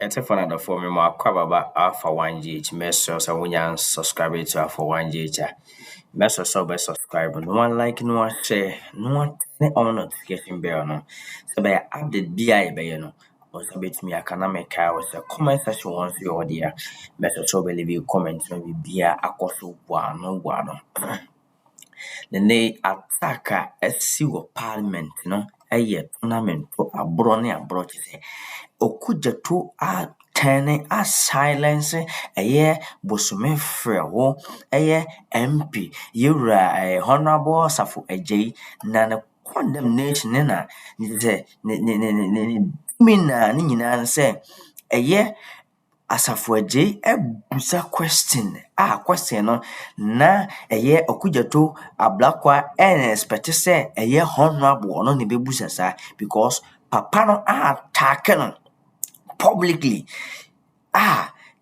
It's a fun for me, more Baba Alpha OneTV. Measure so when you subscribe to Alpha OneTV. Measure so by subscribe. No one like, no one share, no one turn on notification bell. No, so by update BI by or so bit me. I can make was a comment section once you order. Measure so by leave you comments maybe beer. I so one no one. The attack a ɛsi wɔ parliament no ɛyɛ tournament aborɔ ne aborɔ te sɛ Okudzeto atɛne silence ɛyɛ bosome frɛwo ɛyɛ MP yɛwura honourable Asafo-Agyie na ne condemnation ne na ne sɛ ne nyinaa ne sɛ ɛyɛ Asafo-Agyie ebusa question question no na Okudzeto ablakwa expect sɛ honorable no ne bebusa saa because papa no attack no publicly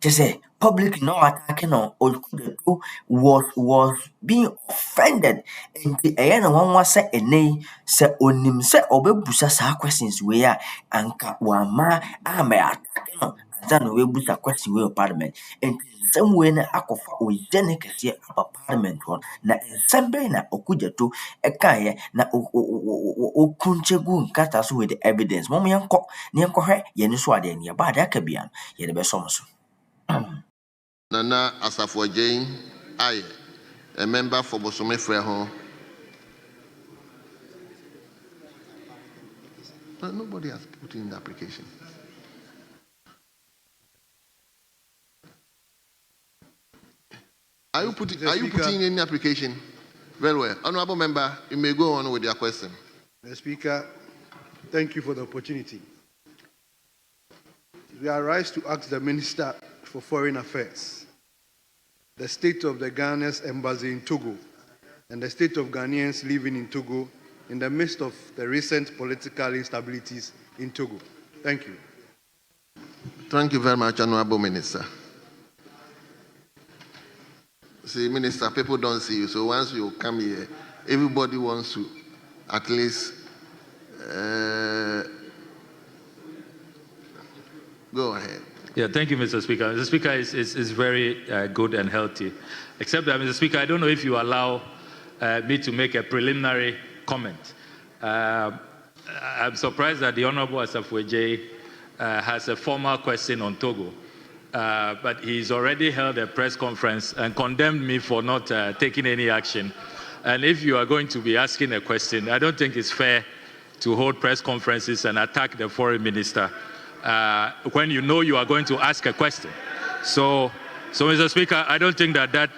just say public no attack no Okudzeto was being offended nti na wanwa sɛ ɛnɛ sɛ onim sɛ obebusa saa questions wei anka wama attack no ansa na webusa question wei wɔ parliament nti nsɛm wei no akɔfa ogya ne kɛseɛ aba parliament hɔ na nsɛm bɛn na Okudzeto ɛkaeɛ na okunche gu nkata so with the evidence mom yɛnkɔ na yɛnkɔhwɛ yɛn so adeɛ ne yɛba ade aka bia no yɛde bɛsɔ so Nana Asafo-Agyie aye a member for Bosome Freho. But nobody has put in the application. Are you putting in any application? Very well. Honorable member, you may go on with your question. Mr. Speaker, thank you for the opportunity. We are rise to ask the Minister for Foreign Affairs, the state of the Ghana's embassy in Togo, and the state of Ghanaians living in Togo in the midst of the recent political instabilities in Togo. Thank you. Thank you very much, Honorable Minister. See, Minister, people don't see you, so once you come here, everybody wants to at least go ahead. Yeah, thank you, Mr. Speaker. Mr. Speaker is very good and healthy. Except that, Mr. Speaker, I don't know if you allow me to make a preliminary comment. I'm surprised that the Honorable Asafo-Agyie has a formal question on Togo. But he's already held a press conference and condemned me for not taking any action. And if you are going to be asking a question, I don't think it's fair to hold press conferences and attack the foreign minister when you know you are going to ask a question. So Mr. Speaker, I don't think that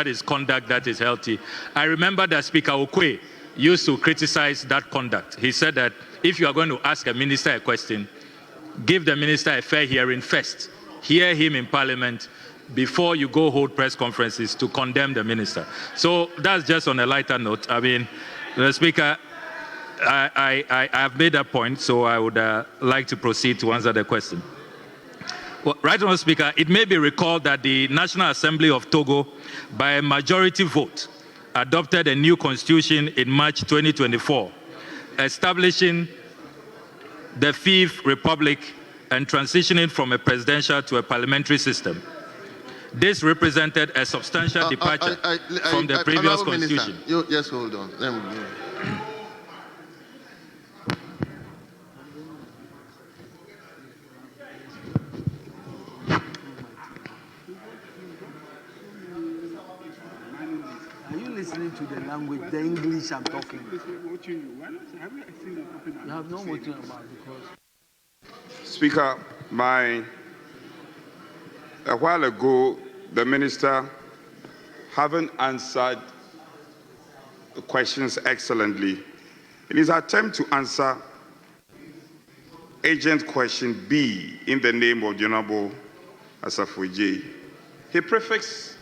is conduct that is healthy. I remember that Speaker Okwe used to criticize that conduct. He said that if you are going to ask a minister a question, give the minister a fair hearing first. Hear him in Parliament before you go hold press conferences to condemn the minister. So that's just on a lighter note. I mean, the Speaker, I have made that point, so I would like to proceed to answer the question. Well, right, Honourable Speaker, it may be recalled that the National Assembly of Togo, by a majority vote, adopted a new constitution in March 2024, establishing the Fifth Republic and transitioning from a presidential to a parliamentary system. This represented a substantial departure from the previous constitution. Just hold on. Let me Are you listening to the language, the English I'm talking? You have no what to about because. Speaker, a while ago, the minister, having answered the questions excellently, in his attempt to answer agent question B in the name of the Honorable Asafo-Agyie, he prefixed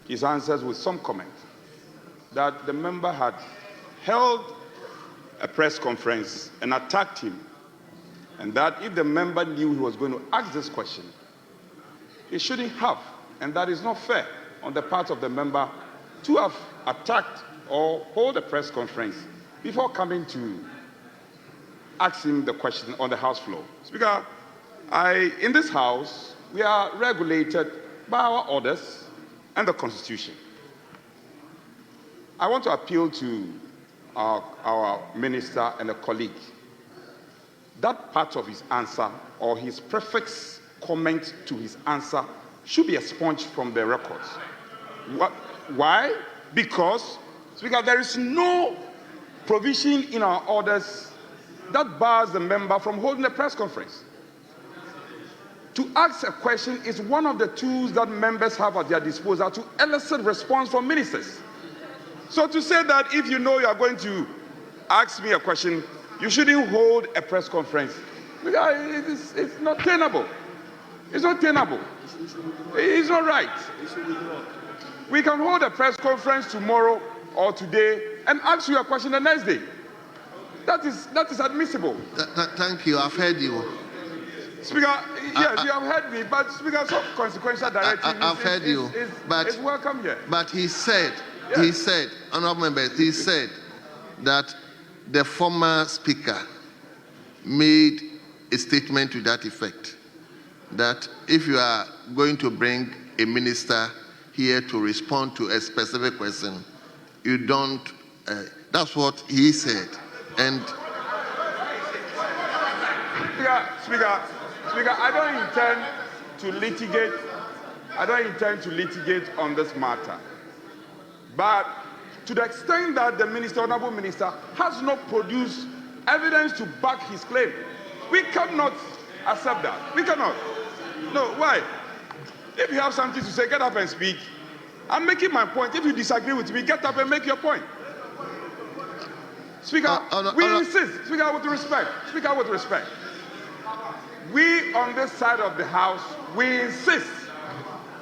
his answers with some comment that the member had held a press conference and attacked him, and that if the member knew he was going to ask this question, he shouldn't have, and that is not fair on the part of the member to have attacked or hold a press conference before coming to ask him the question on the House floor. Speaker, In this House, we are regulated by our orders and the Constitution. I want to appeal to our minister and a colleague. That part of his answer or his prefix comment to his answer should be expunged from the records. Why? Because, Speaker, there is no provision in our orders that bars the member from holding a press conference. To ask a question is one of the tools that members have at their disposal to elicit response from ministers. So to say that if you know you are going to ask me a question, you shouldn't hold a press conference, it's not tenable. It's not tenable. It's not right. We can hold a press conference tomorrow or today and ask you a question the next day. That is admissible. Thank you. I've heard you. Speaker, yes, you have heard me, but Speaker, some consequential directive is welcome here. But he said, honorable members, he said that the former speaker made a statement to that effect, that if you are going to bring a minister here to respond to a specific question, you don't, that's what he said. And Speaker, I don't intend to litigate on this matter. But to the extent that the minister, honorable minister, has not produced evidence to back his claim, we cannot accept that. We cannot. No, why? If you have something to say, get up and speak. I'm making my point. If you disagree with me, get up and make your point. Speaker, we insist. Speaker, with respect. Speaker, with respect. We on this side of the House, we insist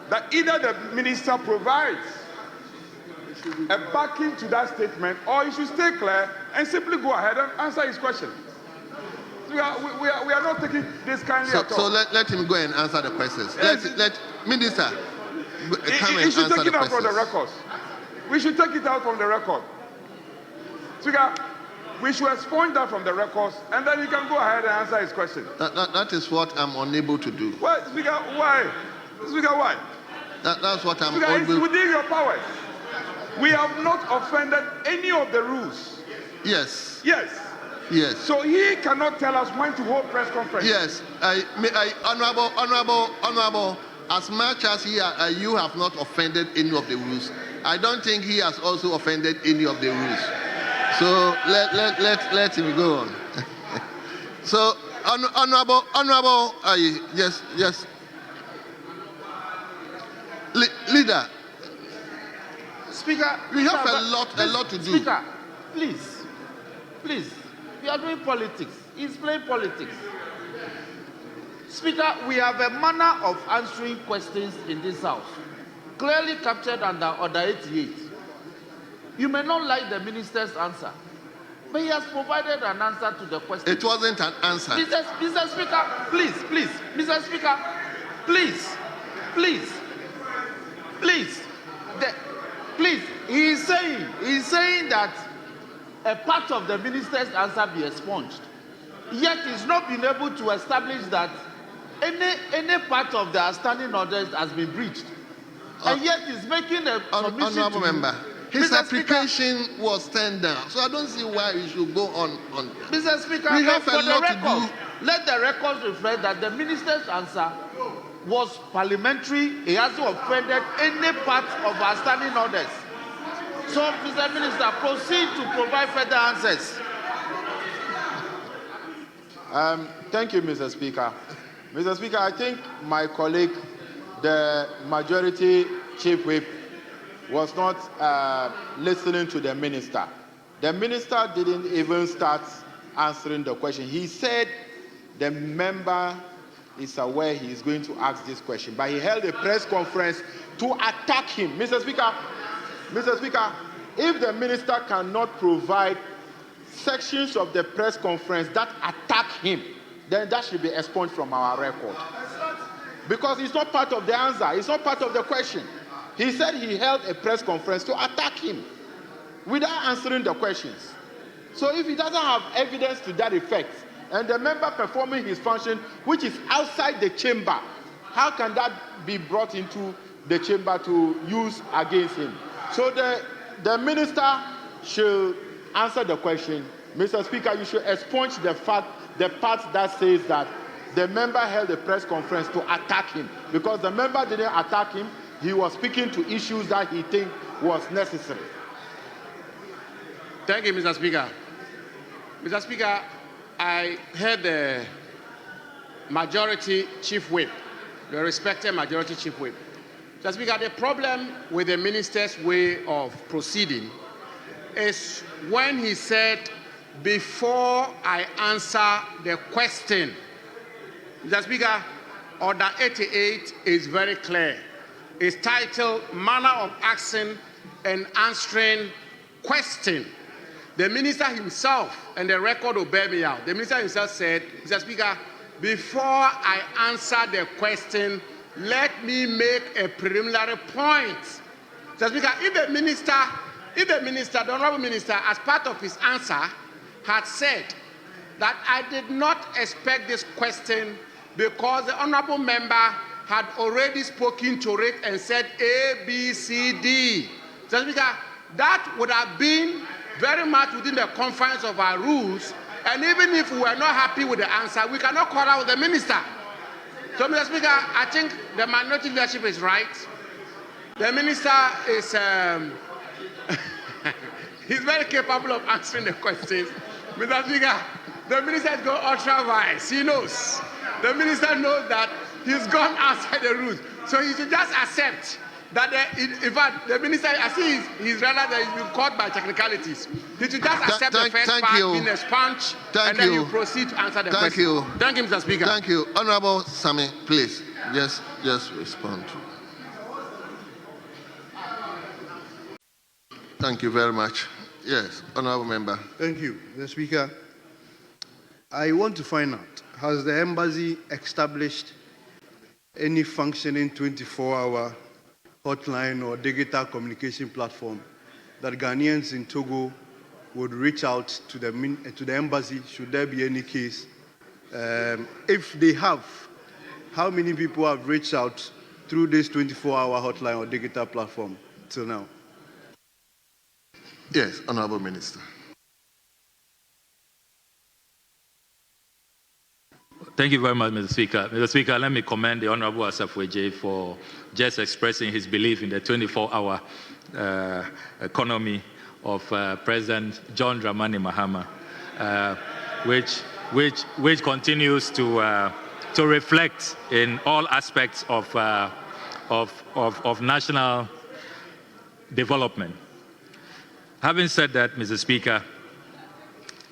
that either the minister provides a backing to that statement, or he should stay clear and simply go ahead and answer his question. We are not taking this kindly at all. So let him go and answer the questions. Let minister come and he should answer take it the out from the questions. records. We should take it out from the record. Speaker, we should expunge that from the records, and then he can go ahead and answer his question. That is what I'm unable to do. Well, Speaker, why? Speaker, why? That's what I'm Speaker, it's unable. within your powers. We have not offended any of the rules. Yes. Yes. Yes. So he cannot tell us when to hold press conference. Yes. Honorable. As much as you have not offended any of the rules, I don't think he has also offended any of the rules. So let him go on. So honorable, yes. Leader. Speaker, we have a lot to do. Speaker, please. We are doing politics. He's playing politics. Speaker, we have a manner of answering questions in this House, clearly captured under Order 88. You may not like the minister's answer, but he has provided an answer to the question. It wasn't an answer. Mr. Speaker, please. Mr. Speaker, please. He's saying that a part of the minister's answer be expunged. Yet he's not been able to establish that any part of the outstanding orders has been breached. And yet he's making a submission honorable to member. His Mr. application was turned down, so I don't see why we should go on. Mr. Speaker, we have a lot to do. Let the records reflect that the minister's answer was parliamentary. He hasn't offended any part of outstanding orders. So, Mr. Minister, proceed to provide further answers. Thank you, Mr. Speaker. Mr. Speaker, I think my colleague, the majority chief whip, was not listening to the minister. The minister didn't even start answering the question. He said the member is aware he is going to ask this question, but he held a press conference to attack him. Mr. Speaker, if the minister cannot provide sections of the press conference that attack him, then that should be expunged from our record. Because it's not part of the answer, it's not part of the question. He said he held a press conference to attack him without answering the questions. So if he doesn't have evidence to that effect, and the member performing his function, which is outside the chamber, how can that be brought into the chamber to use against him? So the minister should answer the question. Mr. Speaker, you should expunge the part that says that the member held a press conference to attack him, because the member didn't attack him. He was speaking to issues that he think was necessary. Thank you, Mr. Speaker. Mr. Speaker, I heard the majority chief whip, the respected majority chief whip. Mr. Speaker, the problem with the minister's way of proceeding is when he said, before I answer the question. Mr. Speaker, Order 88 is very clear. It's titled Manner of Asking and Answering Question. The minister himself, and the record will bear me out, the minister himself said, Mr. Speaker, before I answer the question, let me make a preliminary point. Mr. Speaker, if the minister, the honorable minister, as part of his answer, had said that I did not expect this question because the honorable member had already spoken to it and said A, B, C, D. Mr. Speaker, that would have been very much within the confines of our rules, and even if we were not happy with the answer, we cannot call out the minister. So, Mr. Speaker, I think the minority leadership is right. The minister is he's very capable of answering the questions. Mr. Speaker, the minister has gone ultra-wise. He knows. The minister knows that he's gone outside the rules. So he should just accept that, in fact, the minister, I see he's realized that he's been caught by technicalities. He should just accept the first part being a sponge, and then you proceed to answer the question. Thank you, Mr. Speaker. Thank you. Honorable Sami, please, just respond. Thank you very much. Yes, honorable member. Thank you, Mr. Speaker. I want to find out, has the embassy established any functioning 24-hour hotline or digital communication platform that Ghanaians in Togo would reach out to the embassy should there be any case? If they have, how many people have reached out through this 24-hour hotline or digital platform till now? Yes, honorable minister. Thank you very much, Mr. Speaker. Mr. Speaker, let me commend the Honorable Asafo-Agyie for just expressing his belief in the 24-hour economy of President John Dramani Mahama, which continues to reflect in all aspects of national development. Having said that, Mr. Speaker,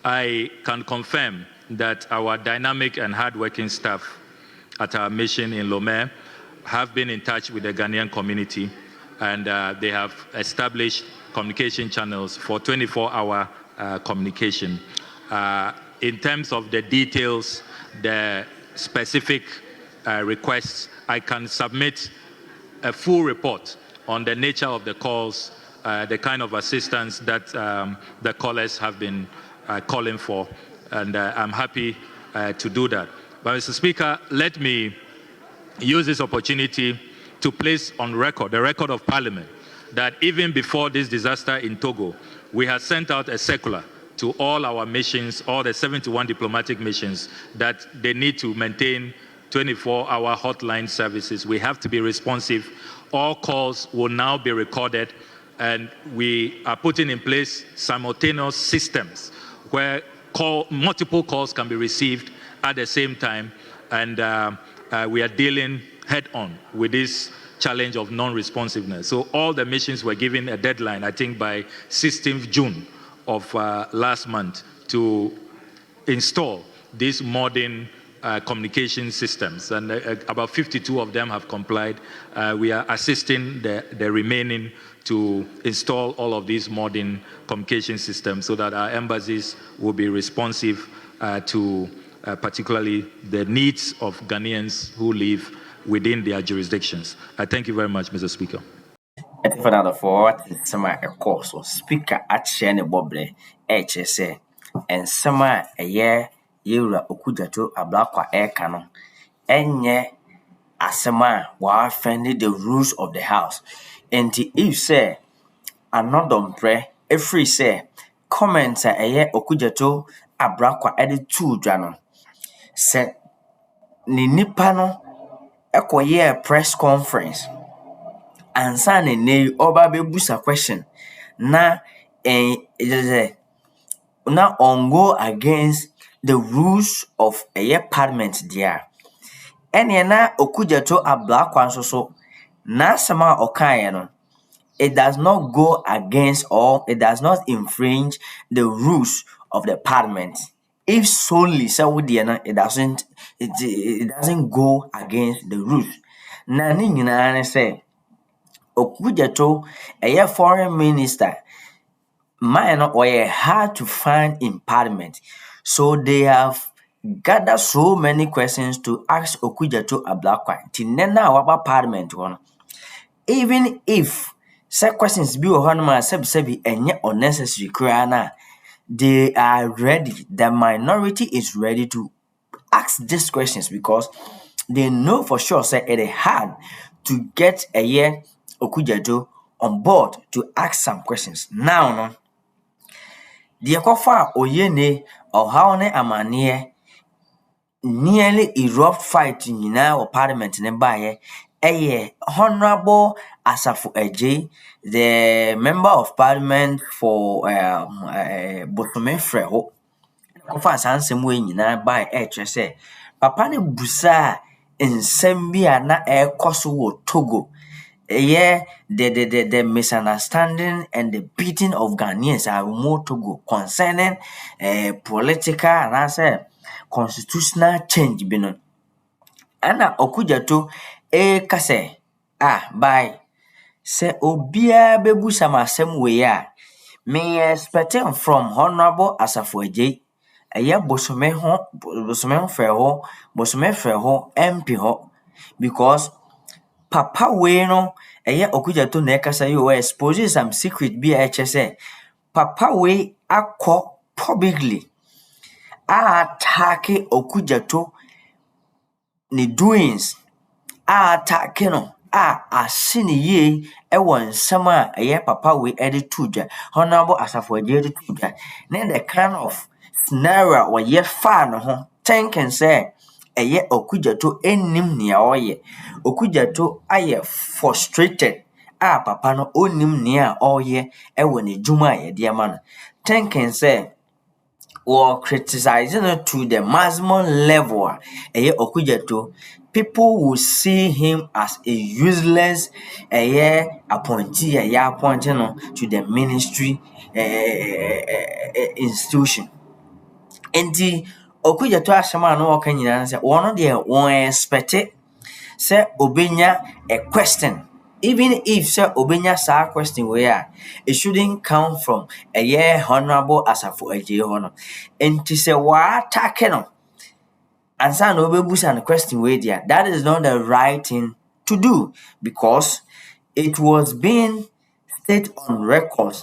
I can confirm that our dynamic and hardworking staff at our mission in Lomé have been in touch with the Ghanaian community, and they have established communication channels for 24-hour communication. In terms of the details, the specific requests, I can submit a full report on the nature of the calls, the kind of assistance that the callers have been calling for, and I'm happy to do that. But Mr. Speaker, let me use this opportunity to place on record, the record of Parliament, that even before this disaster in Togo, we had sent out a circular to all our missions, all the 71 diplomatic missions, that they need to maintain 24-hour hotline services. We have to be responsive. All calls will now be recorded, and we are putting in place simultaneous systems where multiple calls can be received at the same time, and we are dealing head-on with this challenge of non-responsiveness. So all the missions were given a deadline, I think by 16th June of last month, to install these modern communication systems, and about 52 of them have complied. We are assisting the remaining to install all of these modern communication systems so that our embassies will be responsive to particularly the needs of Ghanaians who live within their jurisdictions. I thank you very much, Mr. Speaker. Speaker at Shane Bobre, HSA, and Sama a year yewura Okudzeto ablakwa eka no enye asema wa offend the rules of the house. And if say anodompre every say comments eye Okudzeto ablakwa ede tu dwa no se ni nipa no ekoye press conference ansa ne oba bebusa question na na on go against the rules of a parliament there. Ene na Okudzeto ablakwa nso so na sama okaye no, it does not go against or it does not infringe the rules of the parliament. If solely so it doesn't go against the rules. Na ni nyina ne say Okudzeto a foreign minister mine were hard to find in parliament. So they have gathered so many questions to ask Okudzeto ablakwa. Tinena waba parliament one. Even if such questions be sebi enye unnecessary krana, they are ready. The minority is ready to ask these questions because they know for sure say it is hard to get a year Okudzeto on board to ask some questions. Now no. The Kofa Oyene or Haone Amanie nearly erupt fight in our parliament nearby. Honorable Asafo-Agyie, the member of parliament for Botome Freho, Kofa Sansem way in by say, Papa ne busa in Sembia na koso Togo. The misunderstanding and the beating of Ghanaians are more to go concerning political and as constitutional change. Ana Okudzeto kase by say obia bebu sama asem we me expecting from Honorable Asafo-Agyie bosome freho MP ho because Papa we no Okudzeto na ekasa you expose some secret be say Papa we akọ publicly attack Okudzeto ni doings attack no asini ye ewo nsem Papa we to dwa Honorable Asafo-Agyie to dwa na the kind of scenario where ye fa no ho thinking say Okudzeto enim nia oye Okudzeto aye frustrated papa no onim nia oye ewo ne dwuma ye de ma no thinking say or criticizing it to the maximum level Okudzeto, people will see him as a useless appointee appointing to the ministry institution. And the Okudzeto asema no waka nyina say one dey one expect say obenya a question. Even if say obenya sa question where it shouldn't come from Honorable Asafo-Agyie hono. And to say wa attack no and say no obebusa the question where there, that is not the right thing to do because it was being stated on record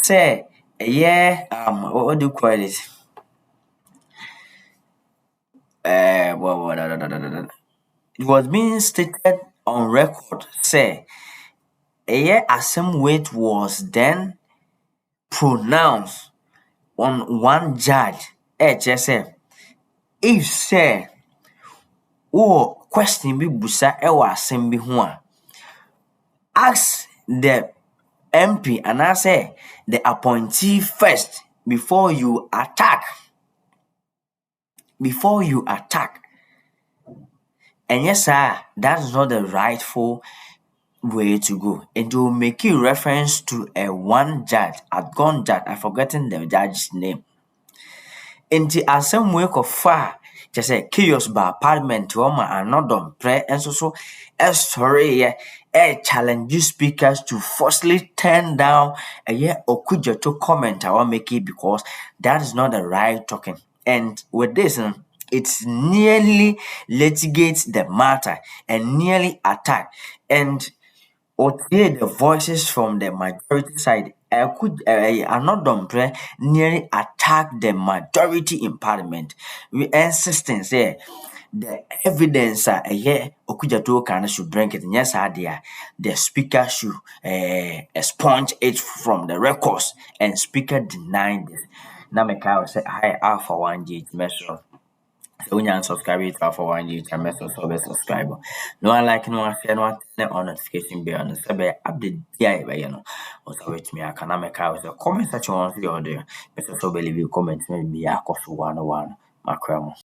say what do you call it? It was being stated on record say assembly weight was then pronounced on one judge just say if say question be busa assembly ho ask the MP and I say the appointee first before you attack. And yes, sir, that is not the rightful way to go. It will make you reference to one judge, a gun judge. I've forgotten the judge's name. In the assembly of far, just a chaos by parliament, Roma and not done prayer, and so a story, challenge speakers to forcefully turn down Okudzeto comment I want make it because that is not the right talking. And with this, it nearly litigates the matter and nearly attack. And hear the voices from the majority side. Anodombre nearly attacked the majority in parliament. We insisting say the evidence Okudzeto can should bring it. Yes, idea. The speaker should expunge it from the records, and speaker denied this. Now me say hi Alpha OneTV measure. So when you subscribe to Alpha OneTV channel, subscribe. No one like no one share no one turn on notification bell and say update there you know. Also with me I can make out the comment section on the audio. Better so believe you comment maybe I cost 101 Akroma.